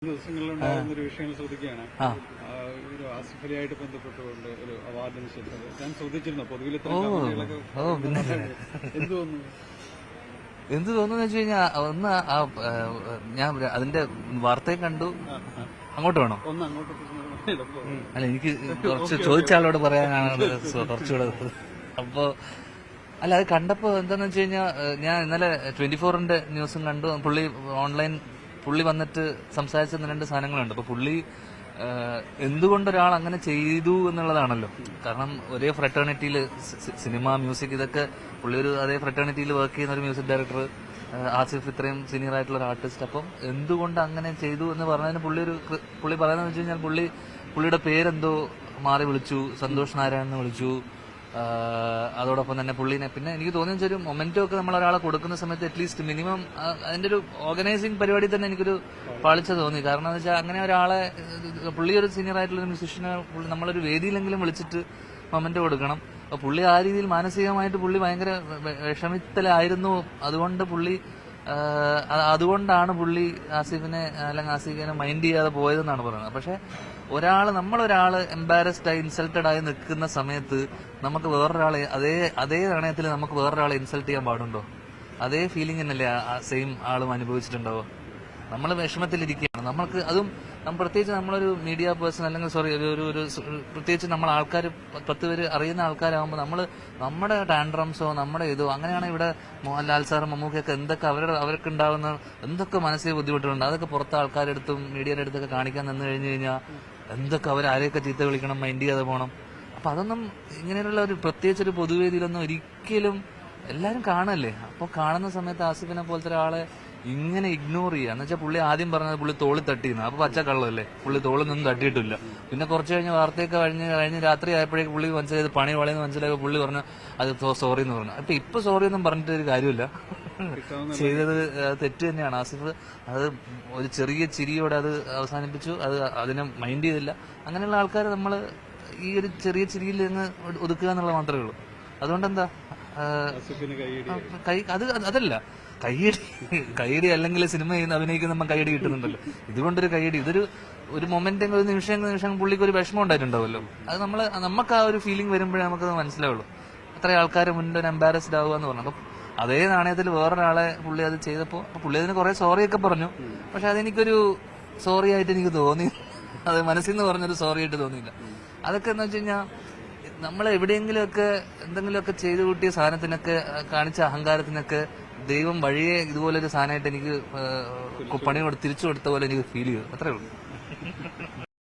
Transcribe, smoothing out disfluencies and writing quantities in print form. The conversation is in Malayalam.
ദിവസങ്ങളിലുണ്ടായിരുന്ന ഒരു വിഷയം ശ്രദ്ധിക്കുകയാണ്. ഒരു ആസിഫ് അലിയായിട്ട് ബന്ധപ്പെട്ടുകൊണ്ട് ഒരു അവാർഡ് നിശ്ചയിച്ചത് ഞാൻ ശ്രദ്ധിച്ചിരുന്നു. പൊതുവിൽ എന്ത് തോന്നുന്നു വെച്ച് കഴിഞ്ഞാൽ ഒന്ന് ഞാൻ അതിന്റെ വാർത്തയെ കണ്ടു. അങ്ങോട്ട് വേണം അല്ല, എനിക്ക് കുറച്ച് ചോദിച്ച ആളോട് പറയാനാണ് കുറച്ചുകൂടെ. അപ്പോ അല്ല, അത് കണ്ടപ്പോ എന്താന്ന് വെച്ച് കഴിഞ്ഞാൽ ഞാൻ ഇന്നലെ 24-ന്റെ ന്യൂസും കണ്ടു. പുള്ളി വന്നിട്ട് സംസാരിച്ച രണ്ട് സാധനങ്ങളുണ്ട്. അപ്പൊ പുള്ളി എന്തുകൊണ്ടൊരാൾ അങ്ങനെ ചെയ്തു എന്നുള്ളതാണല്ലോ. കാരണം ഒരേ ഫ്രട്ടേണിറ്റിയിൽ സിനിമ, മ്യൂസിക്, ഇതൊക്കെ പുള്ളി അതേ ഫ്രട്ടേണിറ്റിയിൽ വർക്ക് ചെയ്യുന്ന ഒരു മ്യൂസിക് ഡയറക്ടർ, ആസിഫ് ഇത്രയും സീനിയർ ആയിട്ടുള്ള ഒരു ആർട്ടിസ്റ്റ്. അപ്പം എന്തുകൊണ്ട് അങ്ങനെ ചെയ്തു എന്ന് പറഞ്ഞതിന് പുള്ളി പറയുന്നത് വെച്ച് കഴിഞ്ഞാൽ പുള്ളിയുടെ പേരെന്തോ മാറി വിളിച്ചു, സന്തോഷ് നാരായൺ എന്ന് വിളിച്ചു. അതോടൊപ്പം തന്നെ പുള്ളിനെ പിന്നെ എനിക്ക് തോന്നിയ ഒരു മൊമെന്റോ ഒക്കെ നമ്മൾ ഒരാളെ കൊടുക്കുന്ന സമയത്ത് അറ്റ്ലീസ്റ്റ് മിനിമം അതിന്റെ ഒരു ഓർഗനൈസിംഗ് പരിപാടി തന്നെ എനിക്കൊരു പാളിച്ച തോന്നി. കാരണം എന്ന് വെച്ചാൽ അങ്ങനെ ഒരാളെ പുള്ളി ഒരു സീനിയർ ആയിട്ടുള്ള ഒരു മ്യൂസിഷ്യനെ നമ്മളൊരു വേദിയിലെങ്കിലും വിളിച്ചിട്ട് മൊമെന്റോ കൊടുക്കണം. അപ്പൊ പുള്ളി ആ രീതിയിൽ മാനസികമായിട്ട് പുള്ളി ഭയങ്കര വിഷമിത്തലായിരുന്നു. അതുകൊണ്ടാണ് പുള്ളി ആസിഫിനെ അല്ലെങ്കിൽ ആസിഫിനെ മൈൻഡ് ചെയ്യാതെ പോയതെന്നാണ് പറയുന്നത്. പക്ഷെ നമ്മളൊരാള് എംബാരസ്ഡ് ആയി ഇൻസൾട്ടഡ് ആയി നിൽക്കുന്ന സമയത്ത് നമുക്ക് വേറൊരാളെ അതേ നാണയത്തിൽ നമുക്ക് വേറൊരാളെ ഇൻസൾട്ട് ചെയ്യാൻ പാടുണ്ടോ? അതേ ഫീലിംഗ് തന്നെയല്ലേ സെയിം ആളും അനുഭവിച്ചിട്ടുണ്ടാവോ? നമ്മൾ വിഷമത്തിലിരിക്കുകയാണ്. പ്രത്യേകിച്ച് നമ്മളൊരു മീഡിയ പേഴ്സൺ അല്ലെങ്കിൽ പ്രത്യേകിച്ച് നമ്മൾ ആൾക്കാർ 10 പേര് അറിയുന്ന ആൾക്കാരാകുമ്പോൾ നമ്മുടെ ടാൻഡ്രംസോ നമ്മുടെ ഇതോ അങ്ങനെയാണ് ഇവിടെ മോഹൻലാൽ സാറും മമ്മൂക്കൊക്കെ എന്തൊക്കെ അവർക്ക് ഉണ്ടാകുന്ന എന്തൊക്കെ മാനസിക ബുദ്ധിമുട്ടുകളുണ്ട് അതൊക്കെ പുറത്തെ ആൾക്കാരുടെ അടുത്തും മീഡിയയുടെ അടുത്തൊക്കെ കാണിക്കാൻ നിന്ന് കഴിഞ്ഞു കഴിഞ്ഞാൽ എന്തൊക്കെ ആരെയൊക്കെ ചീത്ത വിളിക്കണം, മൈൻഡ് ചെയ്യാതെ പോകണം. അപ്പൊ അതൊന്നും ഇങ്ങനെയുള്ള ഒരു പ്രത്യേകിച്ച് ഒരു പൊതുവേദിയിലൊന്നും ഒരിക്കലും എല്ലാരും കാണല്ലേ. അപ്പൊ കാണുന്ന സമയത്ത് ആസിഫിനെ പോലത്തെ ഒരാളെ ഇങ്ങനെ ഇഗ്നോർ ചെയ്യുക എന്ന് വെച്ചാൽ പുള്ളി ആദ്യം പറഞ്ഞത് പുള്ളി തോളിൽ തട്ടിയിരുന്നു. അപ്പൊ പച്ചക്കള്ളല്ലേ, പുള്ളി തോളിൽ നിന്നും തട്ടിയിട്ടില്ല. പിന്നെ കുറച്ച് കഴിഞ്ഞ് വാർത്തയൊക്കെ കഴിഞ്ഞ് രാത്രി ആയപ്പോഴേക്ക് പുള്ളി മനസ്സിലായത് പണി വളയെന്ന് മനസ്സിലായപ്പോൾ പുള്ളി പറഞ്ഞു അത് സോറി എന്ന് പറഞ്ഞു. ഇപ്പൊ സോറി ഒന്നും പറഞ്ഞിട്ട് ഒരു കാര്യമില്ല. ചെയ്തത് തെറ്റ് തന്നെയാണ്. ആസിഫ് അത് ഒരു ചെറിയ ചിരിയോടെ അത് അവസാനിപ്പിച്ചു. അതിനെ മൈൻഡ് ചെയ്തില്ല. അങ്ങനെയുള്ള ആൾക്കാർ നമ്മൾ ഈ ഒരു ചെറിയ ചിരിയിൽ നിന്ന് ഒതുക്കുക എന്നുള്ളത് മാത്രമേ ഉള്ളൂ. അതുകൊണ്ട് എന്താ അതല്ല കൈയടി അല്ലെങ്കിൽ സിനിമ അഭിനയിക്കുന്ന നമ്മൾ കൈയടി കിട്ടുന്നുണ്ടല്ലോ. ഇതുകൊണ്ടൊരു കൈയടി, ഒരു മൊമെന്റ്, ഒരു നിമിഷം പുള്ളിക്ക് ഒരു വിഷമം ഉണ്ടായിട്ടുണ്ടാവുമല്ലോ. അത് നമുക്ക് ആ ഒരു ഫീലിംഗ് വരുമ്പോഴേ നമുക്കത് മനസ്സിലാവുള്ളൂ. അത്ര ആൾക്കാരെ മുന്നിൽ ഒരു എംബാരസ്ഡ് ആവുക എന്ന് പറഞ്ഞു. അപ്പൊ അതേ നാണയത്തിൽ വേറൊരാളെ പുള്ളി അത് ചെയ്തപ്പോ പുള്ളി അതിന് കുറെ സോറിയൊക്കെ പറഞ്ഞു. പക്ഷെ അതെനിക്കൊരു സോറി ആയിട്ട് എനിക്ക് തോന്നി. അത് മനസ്സിൽ നിന്ന് പറഞ്ഞൊരു സോറി ആയിട്ട് തോന്നിയില്ല. അതൊക്കെ എന്ന് വെച്ച് കഴിഞ്ഞാൽ നമ്മൾ എവിടെയെങ്കിലുമൊക്കെ എന്തെങ്കിലുമൊക്കെ ചെയ്തു കൂട്ടിയ സാധനത്തിനൊക്കെ കാണിച്ച അഹങ്കാരത്തിനൊക്കെ ദൈവം വഴിയെ ഇതുപോലൊരു സാധനമായിട്ട് എനിക്ക് തിരിച്ചു കൊടുത്ത പോലെ എനിക്ക് ഫീൽ ചെയ്തു. അത്രേ ഉള്ളൂ.